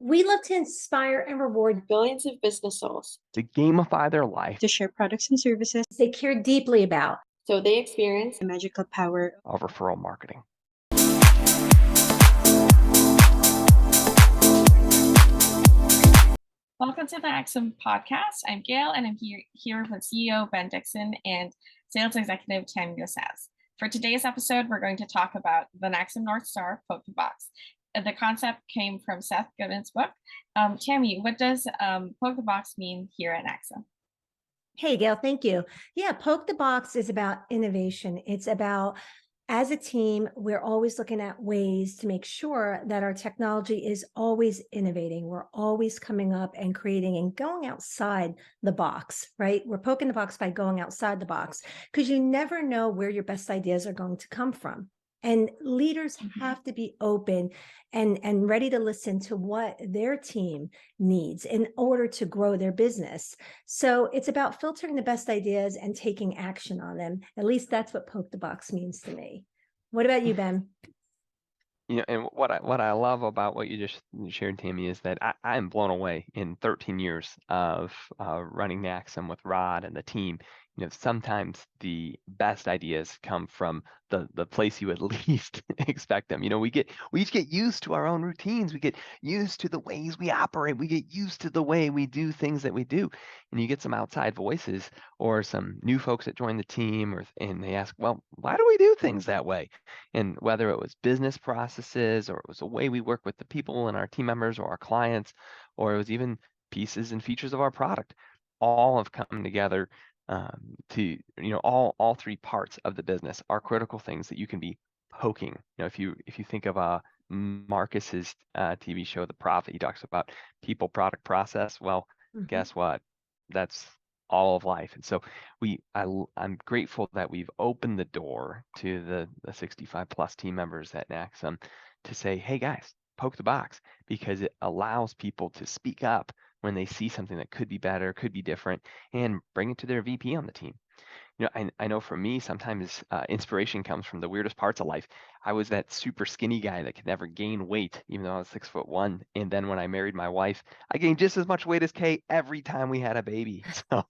We love to inspire and reward billions of business souls to gamify their life to share products and services they care deeply about. so they experience the magical power of referral marketing. Welcome to the NaXum podcast. I'm Gail, and I'm here with CEO Ben Dixon and Sales Executive Tammy Says. For today's episode, we're going to talk about the NaXum North Star Poke the Box. The concept came from Seth Godin's book. Tammy, what does Poke the Box mean here at NaXum? Hey, Gail, thank you. Yeah, Poke the Box is about innovation. It's about, as a team, we're always looking at ways to make sure that our technology is always innovating. We're always coming up and creating and going outside the box, right? We're poking the box by going outside the box because you never know where your best ideas are going to come from. And leaders have to be open and ready to listen to what their team needs in order to grow their business. So it's about filtering the best ideas and taking action on them. At least that's what Poke the Box means to me. What about you, Ben? And what I love about what you just shared, Tammy, is that I'm blown away in 13 years of running NaXum with Rod and the team. Sometimes the best ideas come from the place you would least expect them. We each get used to our own routines. We get used to the ways we operate. We get used to the way we do things that we do. And you get some outside voices or some new folks that join the team, and they ask, well, why do we do things that way? And whether it was business processes or it was the way we work with the people and our team members or our clients, or it was even pieces and features of our product, all have come together to, all three parts of the business are critical things that you can be poking. If you think of Marcus's TV show, The Profit, he talks about people, product, process. Well, guess what? That's all of life. And so I'm grateful that we've opened the door to the 65 plus team members at NaXum to say, hey guys, poke the box, because it allows people to speak up when they see something that could be better, could be different, and bring it to their VP on the team. I know for me, sometimes inspiration comes from the weirdest parts of life. I was that super skinny guy that could never gain weight, even though I was 6'1". And then when I married my wife, I gained just as much weight as Kay every time we had a baby. So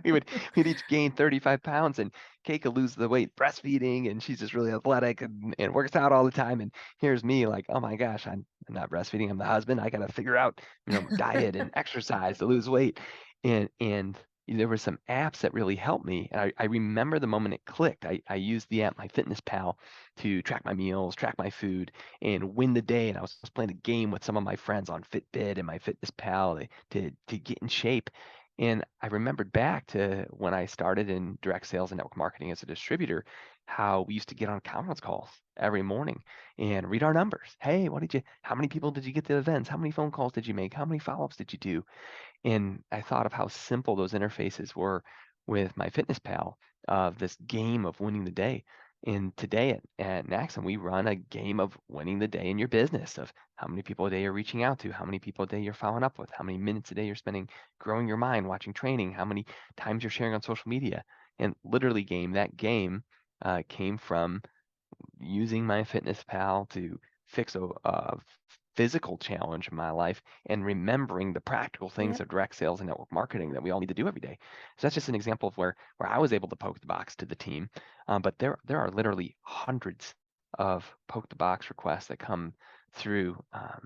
we'd each gain 35 pounds, and Kay could lose the weight breastfeeding, and she's just really athletic and works out all the time. And here's me like, oh my gosh, I'm not breastfeeding. I'm the husband. I got to figure out, diet and exercise to lose weight. And there were some apps that really helped me. And I remember the moment it clicked. I used the app MyFitnessPal to track my meals, track my food, and win the day. And I was playing a game with some of my friends on Fitbit and MyFitnessPal to get in shape. And I remembered back to when I started in direct sales and network marketing as a distributor, how we used to get on conference calls every morning and read our numbers. Hey, how many people did you get to events? How many phone calls did you make? How many follow-ups did you do? And I thought of how simple those interfaces were with MyFitnessPal, of this game of winning the day. And today at NaXum, we run a game of winning the day in your business, of how many people a day you're reaching out to, how many people a day you're following up with, how many minutes a day you're spending growing your mind, watching training, how many times you're sharing on social media. And literally that game came from using MyFitnessPal to fix a physical challenge in my life and remembering the practical things of direct sales and network marketing that we all need to do every day. So that's just an example of where I was able to poke the box to the team. But there are literally hundreds of poke the box requests that come through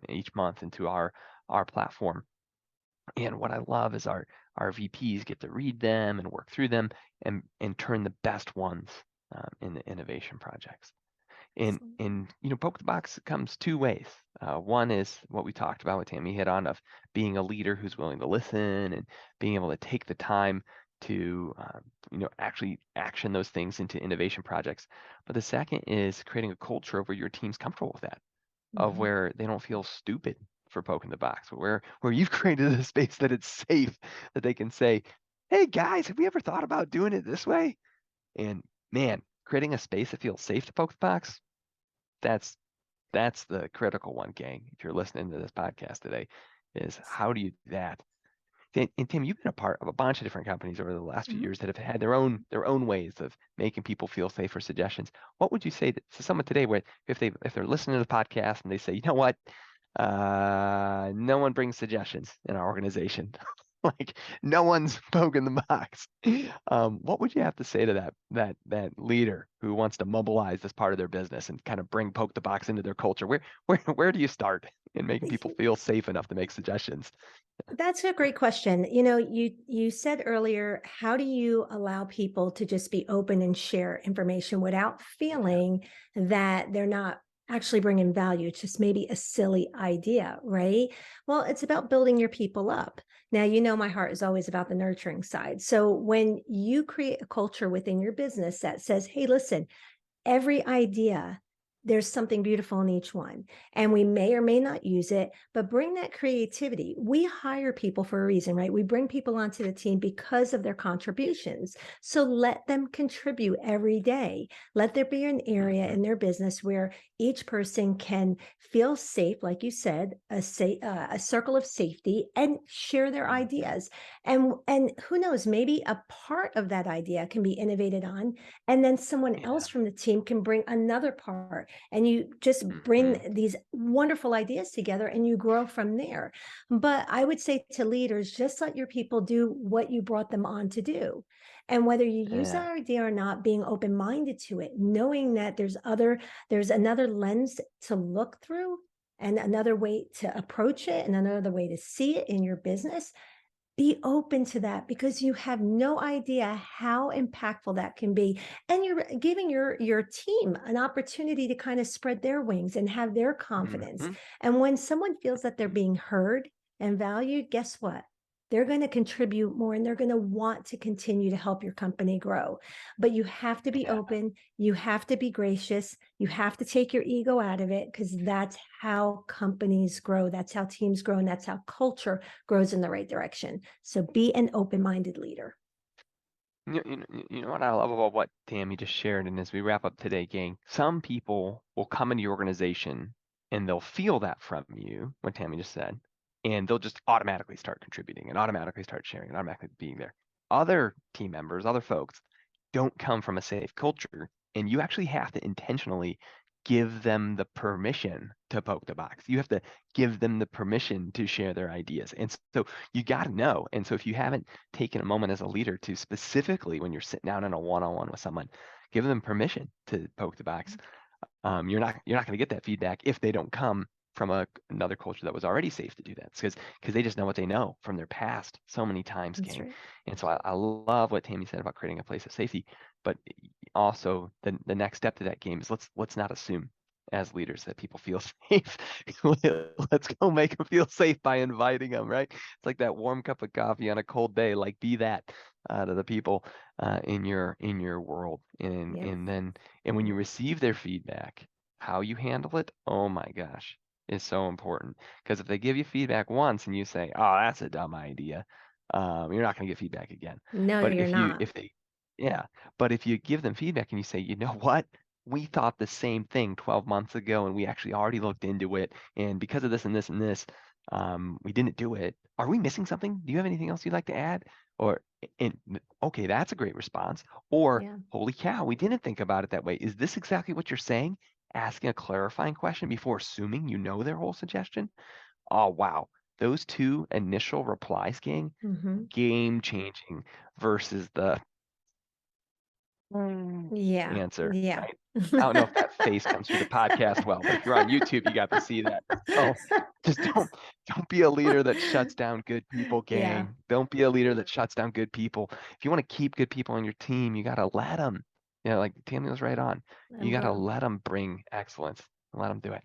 each month into our platform. And what I love is our VPs get to read them and work through them and turn the best ones into innovation projects. And poke the box comes two ways. One is what we talked about, what Tammy hit on, of being a leader who's willing to listen and being able to take the time to actually action those things into innovation projects. But the second is creating a culture where your team's comfortable with that, of where they don't feel stupid for poking the box, where you've created a space that it's safe, that they can say, hey guys, have we ever thought about doing it this way? And man, creating a space that feels safe to poke the box, that's the critical one, gang. If you're listening to this podcast today, is how do you do that? And Tim, you've been a part of a bunch of different companies over the last few years that have had their own ways of making people feel safe for suggestions. What would you say to someone today, where if they're listening to the podcast and they say, you know what, no one brings suggestions in our organization. Like no one's poking the box. What would you have to say to that leader who wants to mobilize this part of their business and kind of bring poke the box into their culture? Where do you start in making people feel safe enough to make suggestions? That's a great question. You said earlier, how do you allow people to just be open and share information without feeling that they're not actually bringing value? It's just maybe a silly idea, right? Well, it's about building your people up. Now, my heart is always about the nurturing side. So when you create a culture within your business that says, hey, listen, every idea, there's something beautiful in each one. And we may or may not use it, but bring that creativity. We hire people for a reason, right? We bring people onto the team because of their contributions. So let them contribute every day. Let there be an area in their business where each person can feel safe, like you said, a circle of safety, and share their ideas. And who knows, maybe a part of that idea can be innovated on, and then someone else from the team can bring another part, and you just bring these wonderful ideas together and you grow from there. But I would say to leaders, just let your people do what you brought them on to do. And whether you use that idea or not, being open-minded to it, knowing that there's another lens to look through and another way to approach it and another way to see it in your business. Be open to that, because you have no idea how impactful that can be. And you're giving your team an opportunity to kind of spread their wings and have their confidence. And when someone feels that they're being heard and valued, guess what? They're going to contribute more, and they're going to want to continue to help your company grow. But you have to be open. You have to be gracious. You have to take your ego out of it, because that's how companies grow. That's how teams grow. And that's how culture grows in the right direction. So be an open-minded leader. You know what I love about what Tammy just shared, and as we wrap up today, gang, some people will come into your organization and they'll feel that from you, what Tammy just said, and they'll just automatically start contributing and automatically start sharing and automatically being there. Other team members, other folks don't come from a safe culture, and you actually have to intentionally give them the permission to poke the box. You have to give them the permission to share their ideas. And so you got to know. And so if you haven't taken a moment as a leader to specifically, when you're sitting down in a one-on-one with someone, give them permission to poke the box. You're not going to get that feedback if they don't come from another culture that was already safe to do that, because they just know what they know from their past so many times, That's gang. right. And so I love what Tammy said about creating a place of safety, but also the next step to that game is let's not assume as leaders that people feel safe. Let's go make them feel safe by inviting them, right? It's like that warm cup of coffee on a cold day. Like, be that to the people in your world, and Yep. and when you receive their feedback, how you handle it, oh my gosh, is so important. Because if they give you feedback once and you say, oh, that's a dumb idea, you're not going to get feedback again. No, But you're not. but if you give them feedback and you say, you know what, we thought the same thing 12 months ago, and we actually already looked into it, and because of this and this and this, we didn't do it. Are we missing something? Do you have anything else you'd like to add? Or, okay, that's a great response. Or, Yeah. holy cow, we didn't think about it that way. Is this exactly what you're saying? Asking a clarifying question before assuming you know their whole suggestion. Oh, wow. Those two initial replies, gang, game changing versus the Yeah. answer, Yeah. right? I don't know if that face comes through the podcast well, but if you're on YouTube, you got to see that. So just don't be a leader that shuts down good people, Yeah. gang. Don't be a leader that shuts down good people. If you want to keep good people on your team, you got to let them. You know, like Tammy was right on. You got to let them bring excellence. Let them do it.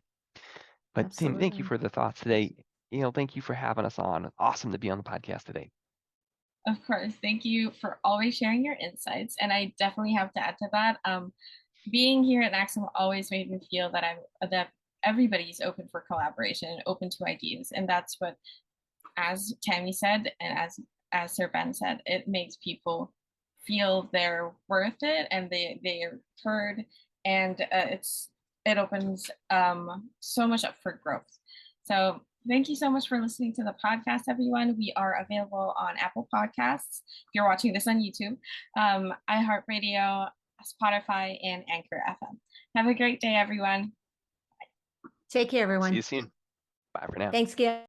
But Tammy, thank you Absolutely. for the thoughts today. Thank you for having us on. Awesome to be on the podcast today. Of course. Thank you for always sharing your insights. And I definitely have to add to that. Being here at NaXum always made me feel that everybody's open for collaboration, open to ideas. And that's what, as Tammy said, and as Sir Ben said, it makes people feel they're worth it and they're heard, and it opens so much up for growth. So thank you so much for listening to the podcast, everyone. We are available on Apple Podcasts if you're watching this on YouTube, iHeartRadio, Spotify, and Anchor FM. Have a great day, everyone. Take care, See everyone. you soon. Bye for now. Thanks, Gail.